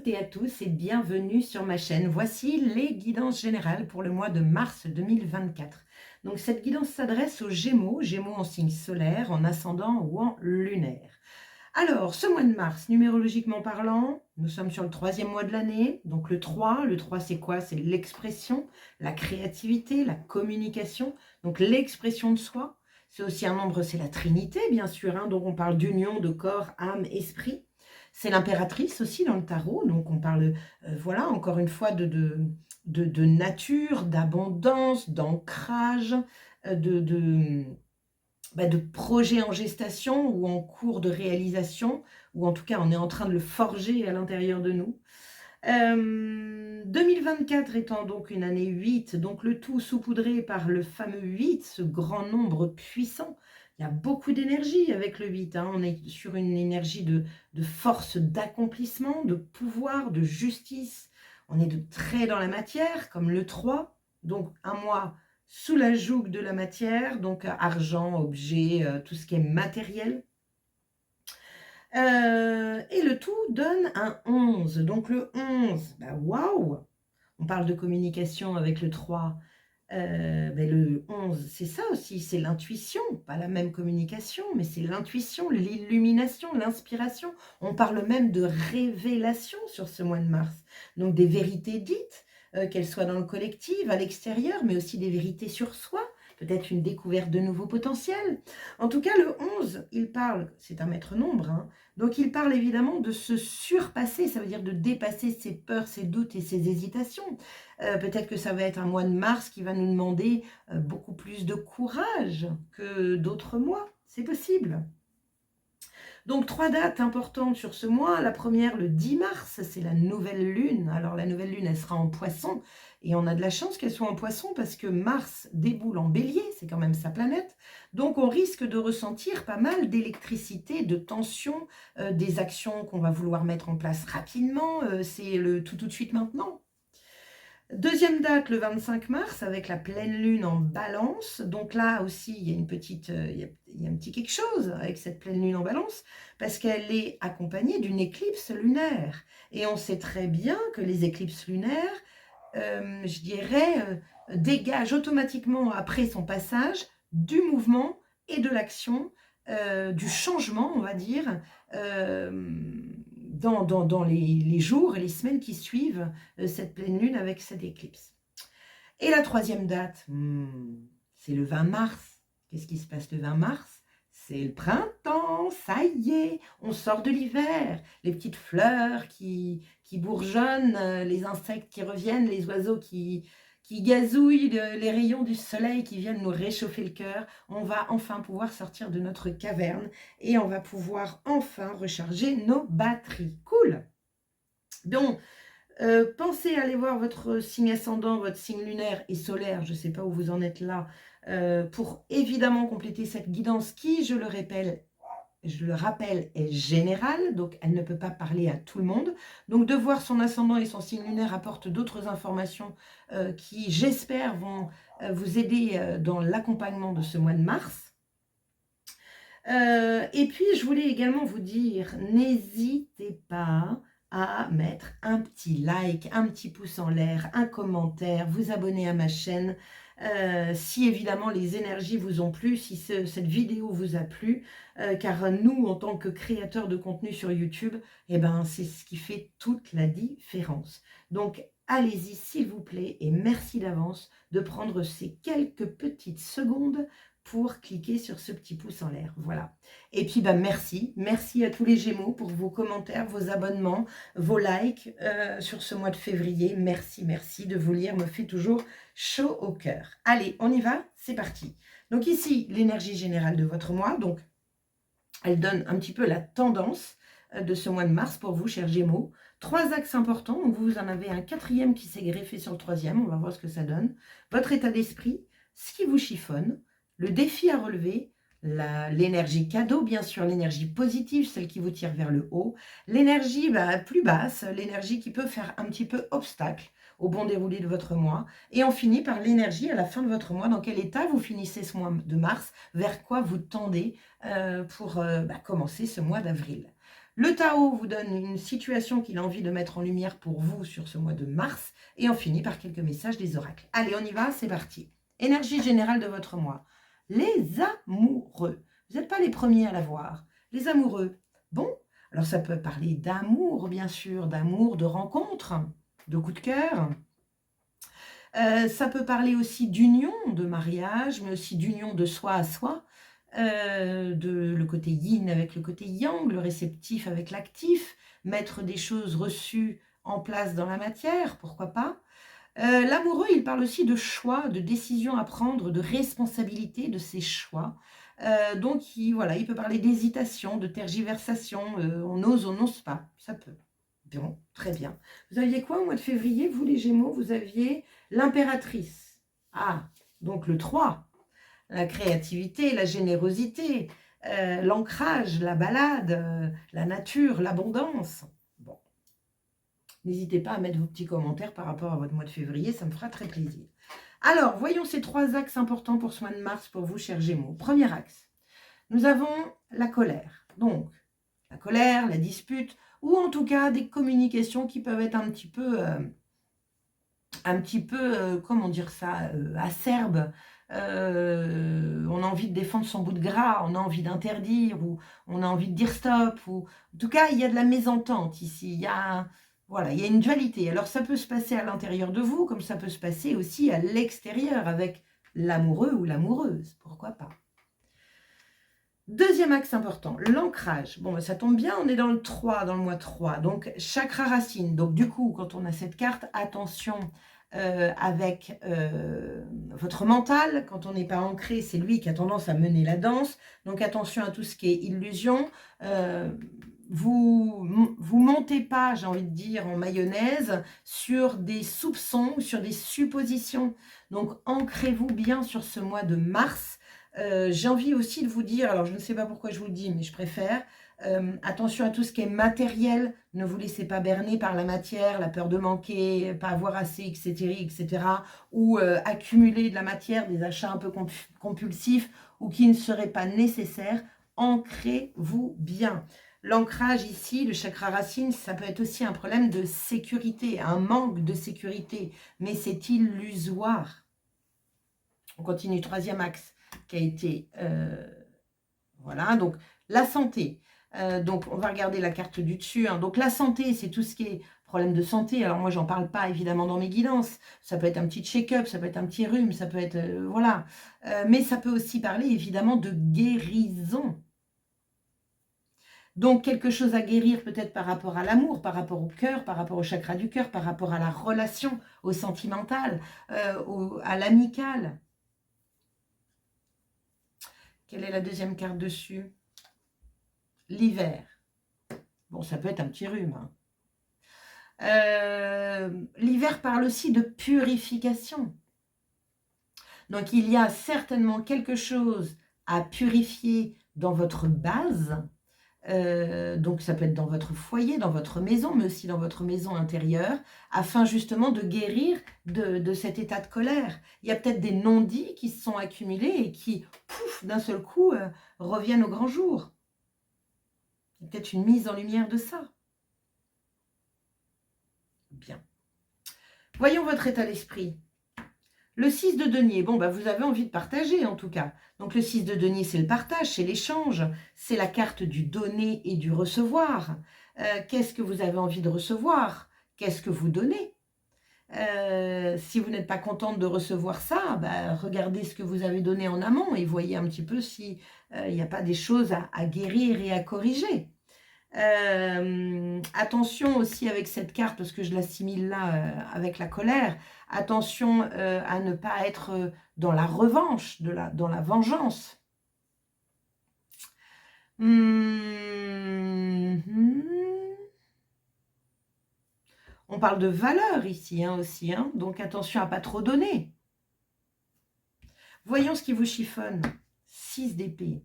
et à tous et bienvenue sur ma chaîne. Voici les guidances générales pour le mois de mars 2024. Donc cette guidance s'adresse aux Gémeaux, Gémeaux en signe solaire, en ascendant ou en lunaire. Alors, ce mois de mars, numérologiquement parlant, nous sommes sur le troisième mois de l'année. Donc le 3, c'est quoi? C'est l'expression, la créativité, la communication, donc l'expression de soi. C'est aussi un nombre, c'est la Trinité, bien sûr, hein, donc on parle d'union de corps, âme, esprit. C'est l'impératrice aussi dans le tarot, donc on parle, voilà, encore une fois, de nature, d'abondance, d'ancrage, de projets en gestation ou en cours de réalisation, ou en tout cas, on est en train de le forger à l'intérieur de nous. 2024 étant donc une année 8, donc le tout saupoudré par le fameux 8, ce grand nombre puissant. Il y a beaucoup d'énergie avec le 8, hein. On est sur une énergie de force, d'accomplissement, de pouvoir, de justice. On est de très dans la matière, comme le 3, donc un mois sous la joug de la matière, donc argent, objet, tout ce qui est matériel. Et le tout donne un 11. Donc le 11, bah, waouh! On parle de communication avec le 3. Le 11, c'est ça aussi, c'est l'intuition, pas la même communication, mais c'est l'intuition, l'illumination, l'inspiration. On parle même de révélation sur ce mois de mars. Donc des vérités dites, qu'elles soient dans le collectif, à l'extérieur, mais aussi des vérités sur soi, peut-être une découverte de nouveaux potentiels. En tout cas, le 11, il parle, c'est un maître nombre, hein, donc il parle évidemment de se surpasser, ça veut dire de dépasser ses peurs, ses doutes et ses hésitations. Peut-être que ça va être un mois de mars qui va nous demander beaucoup plus de courage que d'autres mois, c'est possible. Donc 3 dates importantes sur ce mois. La première, le 10 mars, c'est la nouvelle lune. Alors la nouvelle lune, elle sera en poisson. Et on a de la chance qu'elle soit en poisson parce que Mars déboule en bélier, c'est quand même sa planète. Donc on risque de ressentir pas mal d'électricité, de tension, des actions qu'on va vouloir mettre en place rapidement. C'est le tout de suite maintenant. Deuxième date, le 25 mars, avec la pleine lune en balance. Donc là aussi, il y a une petite, il y a un petit quelque chose avec cette pleine lune en balance, parce qu'elle est accompagnée d'une éclipse lunaire. Et on sait très bien que les éclipses lunaires, je dirais, dégagent automatiquement après son passage du mouvement et de l'action, du changement, on va dire, dans les jours et les semaines qui suivent cette pleine lune avec cette éclipse. Et la troisième date, c'est le 20 mars. Qu'est-ce qui se passe le 20 mars? C'est le printemps, ça y est, on sort de l'hiver. Les petites fleurs qui bourgeonnent, les insectes qui reviennent, les oiseaux qui gazouillent, les rayons du soleil qui viennent nous réchauffer le cœur. On va enfin pouvoir sortir de notre caverne et on va pouvoir enfin recharger nos batteries. Cool! Donc, pensez à aller voir votre signe ascendant, votre signe lunaire et solaire, je ne sais pas où vous en êtes là, pour évidemment compléter cette guidance qui, je le rappelle, est générale, donc elle ne peut pas parler à tout le monde. Donc de voir son ascendant et son signe lunaire apporte d'autres informations qui, j'espère, vont vous aider dans l'accompagnement de ce mois de mars. Et puis, je voulais également vous dire, n'hésitez pas à mettre un petit like, un petit pouce en l'air, un commentaire, vous abonner à ma chaîne, si évidemment les énergies vous ont plu, si cette vidéo vous a plu, car nous, en tant que créateurs de contenu sur YouTube, eh ben, c'est ce qui fait toute la différence. Donc, allez-y s'il vous plaît, et merci d'avance de prendre ces quelques petites secondes pour cliquer sur ce petit pouce en l'air. Voilà. Et puis, merci à tous les Gémeaux pour vos commentaires, vos abonnements, vos likes sur ce mois de février. Merci de vous lire, me fait toujours chaud au cœur. Allez, on y va, c'est parti. Donc ici, l'énergie générale de votre mois. Donc, elle donne un petit peu la tendance de ce mois de mars pour vous, chers Gémeaux. 3 axes importants. Donc vous en avez un 4e qui s'est greffé sur le 3e. On va voir ce que ça donne. Votre état d'esprit, ce qui vous chiffonne, le défi à relever, l'énergie cadeau, bien sûr, l'énergie positive, celle qui vous tire vers le haut, l'énergie plus basse, l'énergie qui peut faire un petit peu obstacle au bon déroulé de votre mois, et on finit par l'énergie à la fin de votre mois, dans quel état vous finissez ce mois de mars, vers quoi vous tendez pour commencer ce mois d'avril. Le Tao vous donne une situation qu'il a envie de mettre en lumière pour vous sur ce mois de mars. Et on finit par quelques messages des oracles. Allez, on y va, c'est parti. Énergie générale de votre mois. Les amoureux. Vous n'êtes pas les premiers à la voir. Les amoureux. Bon, alors ça peut parler d'amour, bien sûr, d'amour, de rencontre, de coup de cœur. Ça peut parler aussi d'union, de mariage, mais aussi d'union de soi à soi, de le côté yin avec le côté yang, le réceptif avec l'actif, mettre des choses reçues en place dans la matière, pourquoi pas. L'amoureux, il parle aussi de choix, de décisions à prendre, de responsabilité de ses choix. Donc, voilà, il peut parler d'hésitation, de tergiversation, on n'ose pas, ça peut. Bon, très bien. Vous aviez quoi au mois de février, vous les Gémeaux? Vous aviez l'impératrice. Ah, donc le 3, la créativité, la générosité, l'ancrage, la balade, la nature, l'abondance. Bon, n'hésitez pas à mettre vos petits commentaires par rapport à votre mois de février, ça me fera très plaisir. Alors, voyons ces 3 axes importants pour ce mois de mars pour vous, chers Gémeaux. Premier axe, nous avons la colère. Donc, la colère, la dispute, ou en tout cas des communications qui peuvent être un petit peu comment dire ça, acerbes. On a envie de défendre son bout de gras, on a envie d'interdire, ou on a envie de dire stop. Ou... En tout cas, il y a de la mésentente ici, voilà, il y a une dualité. Alors ça peut se passer à l'intérieur de vous, comme ça peut se passer aussi à l'extérieur, avec l'amoureux ou l'amoureuse, pourquoi pas. Deuxième axe important, l'ancrage. Bon, ça tombe bien, on est dans le 3, dans le mois 3. Donc, chakra racine. Donc, du coup, quand on a cette carte, attention avec votre mental. Quand on n'est pas ancré, c'est lui qui a tendance à mener la danse. Donc, attention à tout ce qui est illusion. Vous montez pas, j'ai envie de dire, en mayonnaise sur des soupçons ou sur des suppositions. Donc, ancrez-vous bien sur ce mois de mars. J'ai envie aussi de vous dire, alors je ne sais pas pourquoi je vous le dis, mais je préfère, attention à tout ce qui est matériel, ne vous laissez pas berner par la matière, la peur de manquer, pas avoir assez, etc. ou accumuler de la matière, des achats un peu compulsifs ou qui ne seraient pas nécessaires. Ancrez-vous bien. L'ancrage ici, le chakra racine, ça peut être aussi un problème de sécurité, un manque de sécurité, mais c'est illusoire. On continue, troisième axe qui a été, voilà, donc la santé. Donc, on va regarder la carte du dessus. Hein. Donc, la santé, c'est tout ce qui est problème de santé. Alors, moi, j'en parle pas, évidemment, dans mes guidances. Ça peut être un petit check-up, ça peut être un petit rhume, ça peut être, voilà. Mais ça peut aussi parler, évidemment, de guérison. Donc, quelque chose à guérir peut-être par rapport à l'amour, par rapport au cœur, par rapport au chakra du cœur, par rapport à la relation, au sentimental, à l'amical. Quelle est la deuxième carte dessus? L'hiver. Bon, ça peut être un petit rhume. Hein. L'hiver parle aussi de purification. Donc, il y a certainement quelque chose à purifier dans votre base. Donc, ça peut être dans votre foyer, dans votre maison, mais aussi dans votre maison intérieure, afin justement de guérir de cet état de colère. Il y a peut-être des non-dits qui se sont accumulés et qui, pouf, d'un seul coup, reviennent au grand jour. Il y a peut-être une mise en lumière de ça. Bien. Voyons votre état d'esprit. Le 6 de denier, bon, bah, vous avez envie de partager en tout cas. Donc le 6 de denier, c'est le partage, c'est l'échange, c'est la carte du donner et du recevoir. Qu'est-ce que vous avez envie de recevoir? Qu'est-ce que vous donnez? Si vous n'êtes pas contente de recevoir ça, bah, regardez ce que vous avez donné en amont et voyez un petit peu s'il n'y a pas des choses à guérir et à corriger. Attention aussi avec cette carte, parce que je l'assimile là avec la colère, attention à ne pas être dans la revanche, dans la vengeance. On parle de valeur ici hein, aussi, hein, donc attention à ne pas trop donner. Voyons ce qui vous chiffonne. 6 d'épée.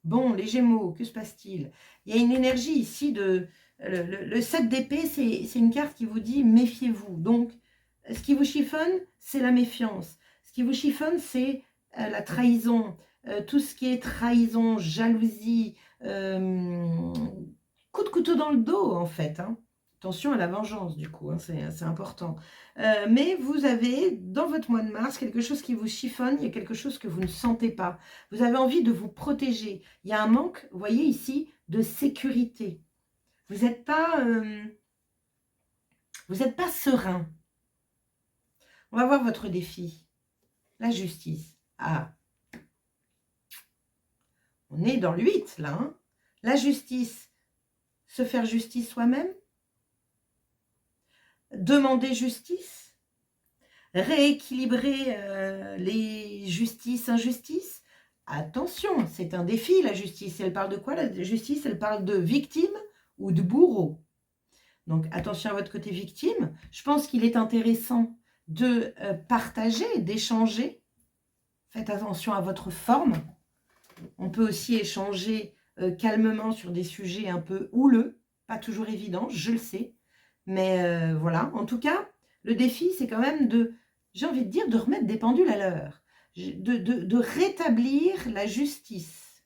Bon, les Gémeaux, que se passe-t-il? Il y a une énergie ici de... Le 7 d'épée, c'est une carte qui vous dit méfiez-vous. Donc, ce qui vous chiffonne, c'est la méfiance. Ce qui vous chiffonne, c'est la trahison. Tout ce qui est trahison, jalousie, coup de couteau dans le dos, en fait, hein. Attention à la vengeance, du coup, hein, c'est important. Mais vous avez, dans votre mois de mars, quelque chose qui vous chiffonne, il y a quelque chose que vous ne sentez pas. Vous avez envie de vous protéger. Il y a un manque, vous voyez ici, de sécurité. Vous n'êtes pas serein. On va voir votre défi. La justice. Ah, on est dans le 8, là. Hein. La justice, se faire justice soi-même. Demander justice. Rééquilibrer les justices, injustices. Attention, c'est un défi, la justice. Elle parle de quoi, la justice? Elle parle de victime ou de bourreau. Donc, attention à votre côté victime. Je pense qu'il est intéressant de partager, d'échanger. Faites attention à votre forme. On peut aussi échanger calmement sur des sujets un peu houleux. Pas toujours évident, je le sais. Mais voilà, en tout cas, le défi, c'est quand même de, j'ai envie de dire, de remettre des pendules à l'heure. De rétablir la justice.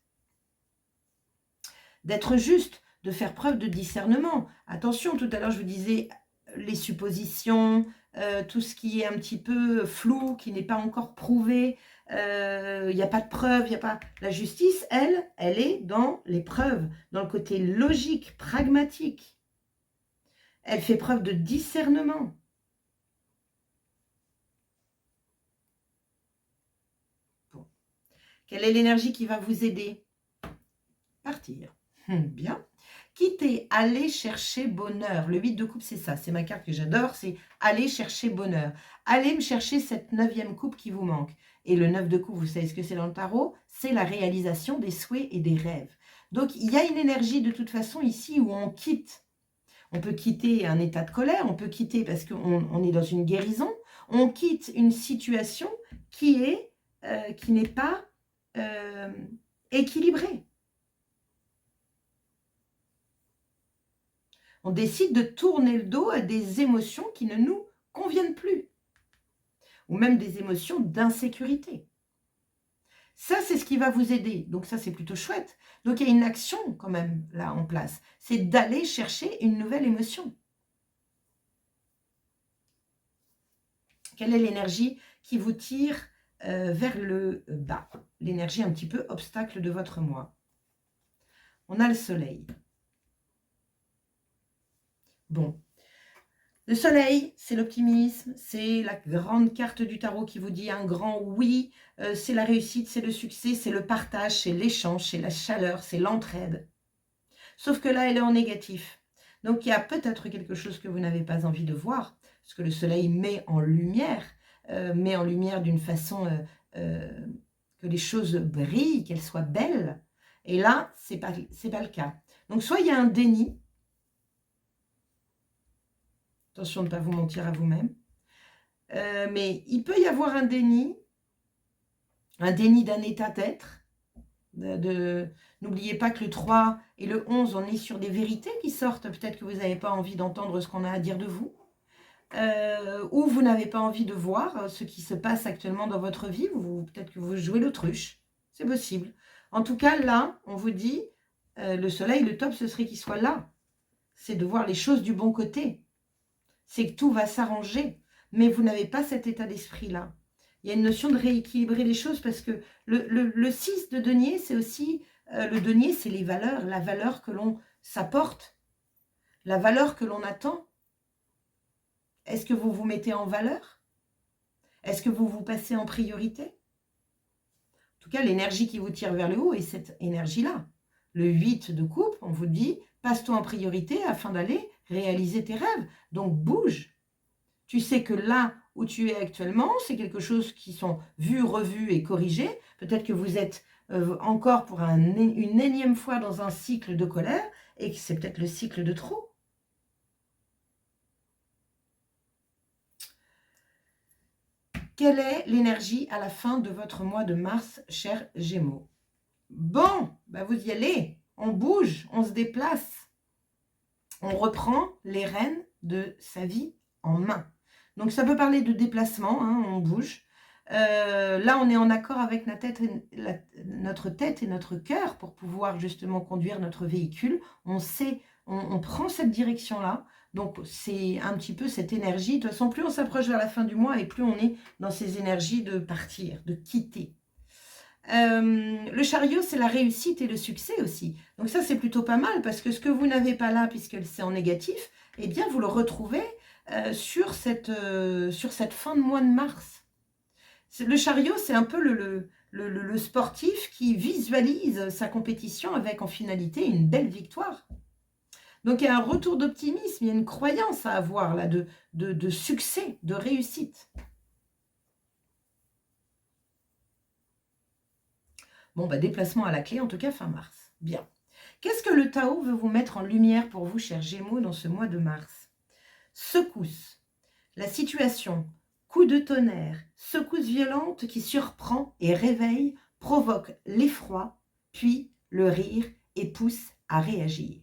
D'être juste, de faire preuve de discernement. Attention, tout à l'heure, je vous disais les suppositions, tout ce qui est un petit peu flou, qui n'est pas encore prouvé, il n'y a pas de preuves, il n'y a pas... La justice, elle est dans les preuves, dans le côté logique, pragmatique. Elle fait preuve de discernement. Bon. Quelle est l'énergie qui va vous aider? Partir. Bien. Quitter, aller chercher bonheur. Le 8 de coupe, c'est ça. C'est ma carte que j'adore, c'est aller chercher bonheur. Allez me chercher cette 9e coupe qui vous manque. Et le 9 de coupe, vous savez ce que c'est dans le tarot? C'est la réalisation des souhaits et des rêves. Donc, il y a une énergie de toute façon ici où on quitte. On peut quitter un état de colère, on peut quitter parce qu'on est dans une guérison. On quitte une situation qui n'est pas équilibrée. On décide de tourner le dos à des émotions qui ne nous conviennent plus. Ou même des émotions d'insécurité. Ça, c'est ce qui va vous aider. Donc ça, c'est plutôt chouette. Donc il y a une action quand même là en place. C'est d'aller chercher une nouvelle émotion. Quelle est l'énergie qui vous tire vers le bas? L'énergie un petit peu obstacle de votre moi. On a le soleil. Bon. Le soleil, c'est l'optimisme, c'est la grande carte du tarot qui vous dit un grand oui, c'est la réussite, c'est le succès, c'est le partage, c'est l'échange, c'est la chaleur, c'est l'entraide. Sauf que là, elle est en négatif. Donc, il y a peut-être quelque chose que vous n'avez pas envie de voir, parce que le soleil met en lumière d'une façon que les choses brillent, qu'elles soient belles. Et là, c'est pas le cas. Donc, soit il y a un déni. Attention de ne pas vous mentir à vous-même. Mais il peut y avoir un déni d'un état d'être. N'oubliez pas que le 3 et le 11, on est sur des vérités qui sortent. Peut-être que vous n'avez pas envie d'entendre ce qu'on a à dire de vous. Ou vous n'avez pas envie de voir ce qui se passe actuellement dans votre vie. Peut-être que vous jouez l'autruche. C'est possible. En tout cas, là, on vous dit, le soleil, le top, ce serait qu'il soit là. C'est de voir les choses du bon côté. C'est que tout va s'arranger. Mais vous n'avez pas cet état d'esprit-là. Il y a une notion de rééquilibrer les choses parce que le 6 de denier, c'est aussi... le denier, c'est les valeurs, la valeur que l'on s'apporte, la valeur que l'on attend. Est-ce que vous vous mettez en valeur? Est-ce que vous vous passez en priorité? En tout cas, l'énergie qui vous tire vers le haut est cette énergie-là. Le 8 de coupe, on vous dit, passe-toi en priorité afin d'aller réaliser tes rêves. Donc, bouge. Tu sais que là où tu es actuellement, c'est quelque chose qui sont vus, revus et corrigés. Peut-être que vous êtes encore pour une énième fois dans un cycle de colère et que c'est peut-être le cycle de trop. Quelle est l'énergie à la fin de votre mois de mars, chers Gémeaux? Bon, bah vous y allez, on bouge, on se déplace. On reprend les rênes de sa vie en main. Donc, ça peut parler de déplacement, hein, on bouge. Là, on est en accord avec notre tête et notre cœur pour pouvoir justement conduire notre véhicule. On sait On prend cette direction-là. Donc, c'est un petit peu cette énergie. De toute façon, plus on s'approche vers la fin du mois et plus on est dans ces énergies de partir, de quitter. Le chariot, c'est la réussite et le succès aussi. Donc ça, c'est plutôt pas mal parce que ce que vous n'avez pas là, puisque c'est en négatif, eh bien, vous le retrouvez sur cette fin de mois de mars. Le chariot, c'est un peu le sportif qui visualise sa compétition avec en finalité une belle victoire. Donc il y a un retour d'optimisme, il y a une croyance à avoir là de succès, de réussite. Bon, bah, déplacement à la clé, en tout cas fin mars. Bien. Qu'est-ce que le Tao veut vous mettre en lumière pour vous, chers Gémeaux, dans ce mois de mars? Secousse. La situation, coup de tonnerre, secousse violente qui surprend et réveille, provoque l'effroi, puis le rire et pousse à réagir.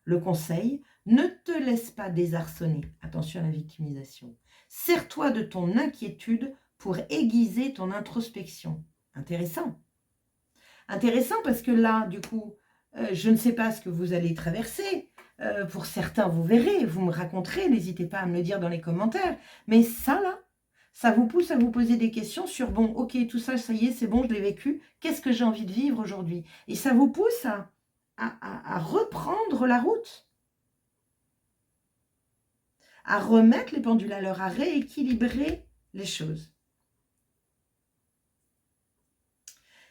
Le conseil, ne te laisse pas désarçonner. Attention à la victimisation. Sers-toi de ton inquiétude pour aiguiser ton introspection. Intéressant. Intéressant parce que là, du coup, je ne sais pas ce que vous allez traverser. Pour certains, vous verrez, vous me raconterez, n'hésitez pas à me le dire dans les commentaires. Mais ça, là, ça vous pousse à vous poser des questions sur, bon, ok, tout ça, ça y est, c'est bon, je l'ai vécu. Qu'est-ce que j'ai envie de vivre aujourd'hui? Et ça vous pousse à reprendre la route, à remettre les pendules à l'heure, à rééquilibrer les choses.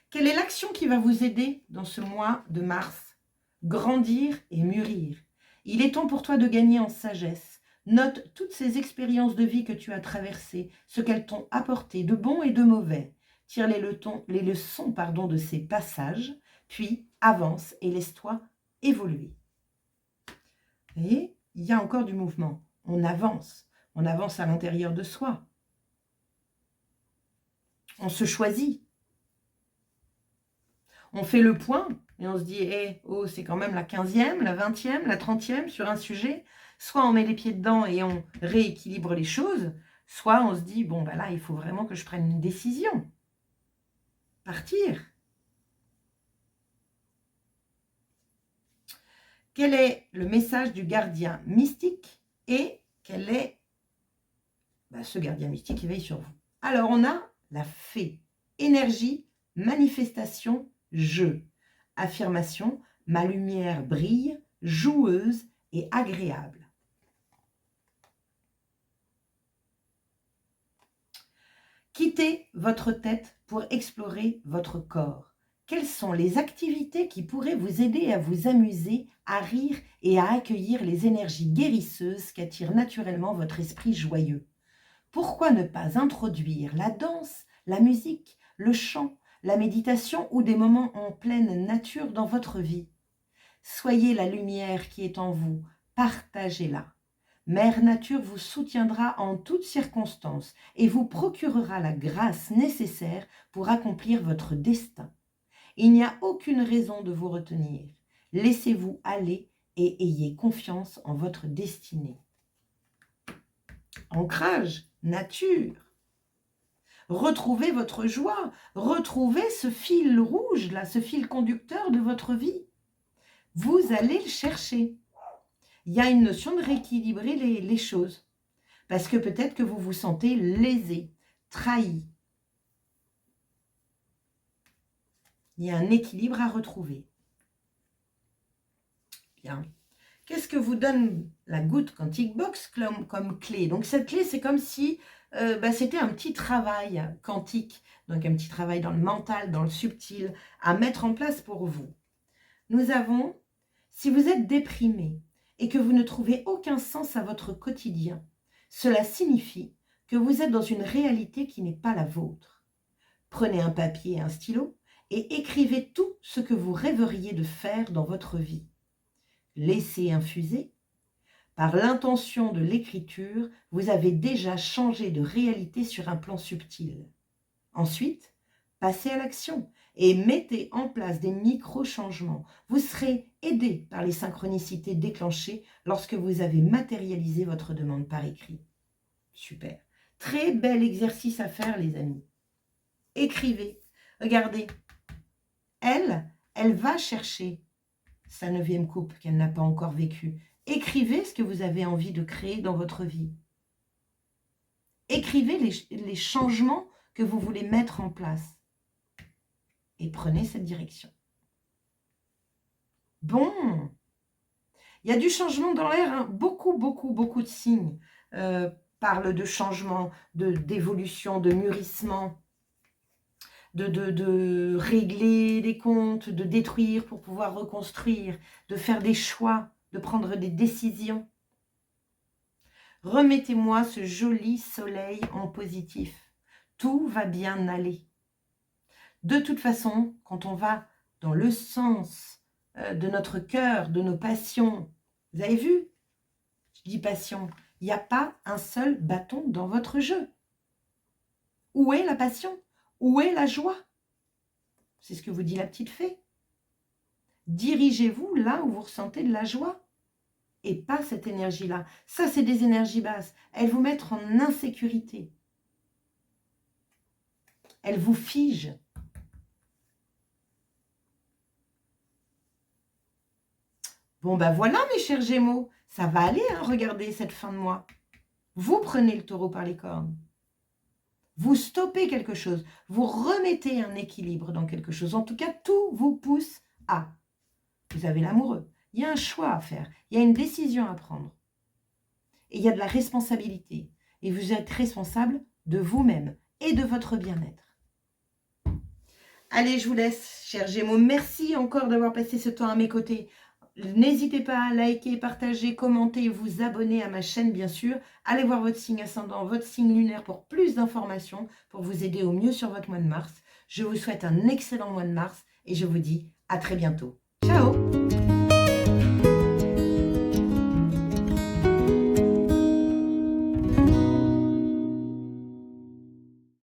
Quelle est l'action qui va vous aider dans ce mois de mars? Grandir et mûrir. Il est temps pour toi de gagner en sagesse. Note toutes ces expériences de vie que tu as traversées, ce qu'elles t'ont apporté de bon et de mauvais. Tire les leçons de ces passages, puis avance et laisse-toi évoluer. Vous voyez, il y a encore du mouvement. On avance à l'intérieur de soi. On se choisit. On fait le point et on se dit, oh, c'est quand même la 15e, la 20e, la 30e sur un sujet. Soit on met les pieds dedans et on rééquilibre les choses, soit on se dit, bon, bah là, il faut vraiment que je prenne une décision. Partir. Quel est le message du gardien mystique et quel est ce gardien mystique qui veille sur vous? Alors, on a la fée. Énergie, manifestation, jeu. Affirmation, ma lumière brille, joueuse et agréable. Quittez votre tête pour explorer votre corps. Quelles sont les activités qui pourraient vous aider à vous amuser, à rire et à accueillir les énergies guérisseuses qu'attire naturellement votre esprit joyeux? Pourquoi ne pas introduire la danse, la musique, le chant, la méditation ou des moments en pleine nature dans votre vie? Soyez la lumière qui est en vous, partagez-la. Mère Nature vous soutiendra en toutes circonstances et vous procurera la grâce nécessaire pour accomplir votre destin. Il n'y a aucune raison de vous retenir. Laissez-vous aller et ayez confiance en votre destinée. Ancrage, nature. Retrouvez votre joie, retrouvez ce fil rouge, là, ce fil conducteur de votre vie. Vous allez le chercher. Il y a une notion de rééquilibrer les choses. Parce que peut-être que vous vous sentez lésé, trahi. Il y a un équilibre à retrouver. Bien. Qu'est-ce que vous donne la Good Quantic Box comme clé? Donc cette clé, c'est comme si c'était un petit travail quantique, donc un petit travail dans le mental, dans le subtil, à mettre en place pour vous. Nous avons, si vous êtes déprimé et que vous ne trouvez aucun sens à votre quotidien, cela signifie que vous êtes dans une réalité qui n'est pas la vôtre. Prenez un papier et un stylo et écrivez tout ce que vous rêveriez de faire dans votre vie. Laissez infuser. Par l'intention de l'écriture, vous avez déjà changé de réalité sur un plan subtil. Ensuite, passez à l'action et mettez en place des micro-changements. Vous serez aidé par les synchronicités déclenchées lorsque vous avez matérialisé votre demande par écrit. Super. Très bel exercice à faire, les amis. Écrivez. Regardez. Elle va chercher sa 9e coupe qu'elle n'a pas encore vécue. Écrivez ce que vous avez envie de créer dans votre vie. Écrivez les changements que vous voulez mettre en place. Et prenez cette direction. Bon, il y a du changement dans l'air, hein. Beaucoup de signes parlent de changement, d'évolution, de mûrissement, de régler les comptes, de détruire pour pouvoir reconstruire, de faire des choix, de prendre des décisions. Remettez-moi ce joli soleil en positif. Tout va bien aller. De toute façon, quand on va dans le sens de notre cœur, de nos passions, vous avez vu? Je dis passion. Il n'y a pas un seul bâton dans votre jeu. Où est la passion? Où est la joie? C'est ce que vous dit la petite fée. Dirigez-vous là où vous ressentez de la joie et pas cette énergie-là. Ça, c'est des énergies basses. Elles vous mettent en insécurité. Elles vous figent. Bon, ben voilà, mes chers Gémeaux. Ça va aller, hein, regardez, cette fin de mois. Vous prenez le taureau par les cornes. Vous stoppez quelque chose. Vous remettez un équilibre dans quelque chose. En tout cas, tout vous pousse à. Vous avez l'amoureux. Il y a un choix à faire. Il y a une décision à prendre. Et il y a de la responsabilité. Et vous êtes responsable de vous-même et de votre bien-être. Allez, je vous laisse, chers Gémeaux. Merci encore d'avoir passé ce temps à mes côtés. N'hésitez pas à liker, partager, commenter, vous abonner à ma chaîne, bien sûr. Allez voir votre signe ascendant, votre signe lunaire pour plus d'informations, pour vous aider au mieux sur votre mois de mars. Je vous souhaite un excellent mois de mars et je vous dis à très bientôt. Ciao!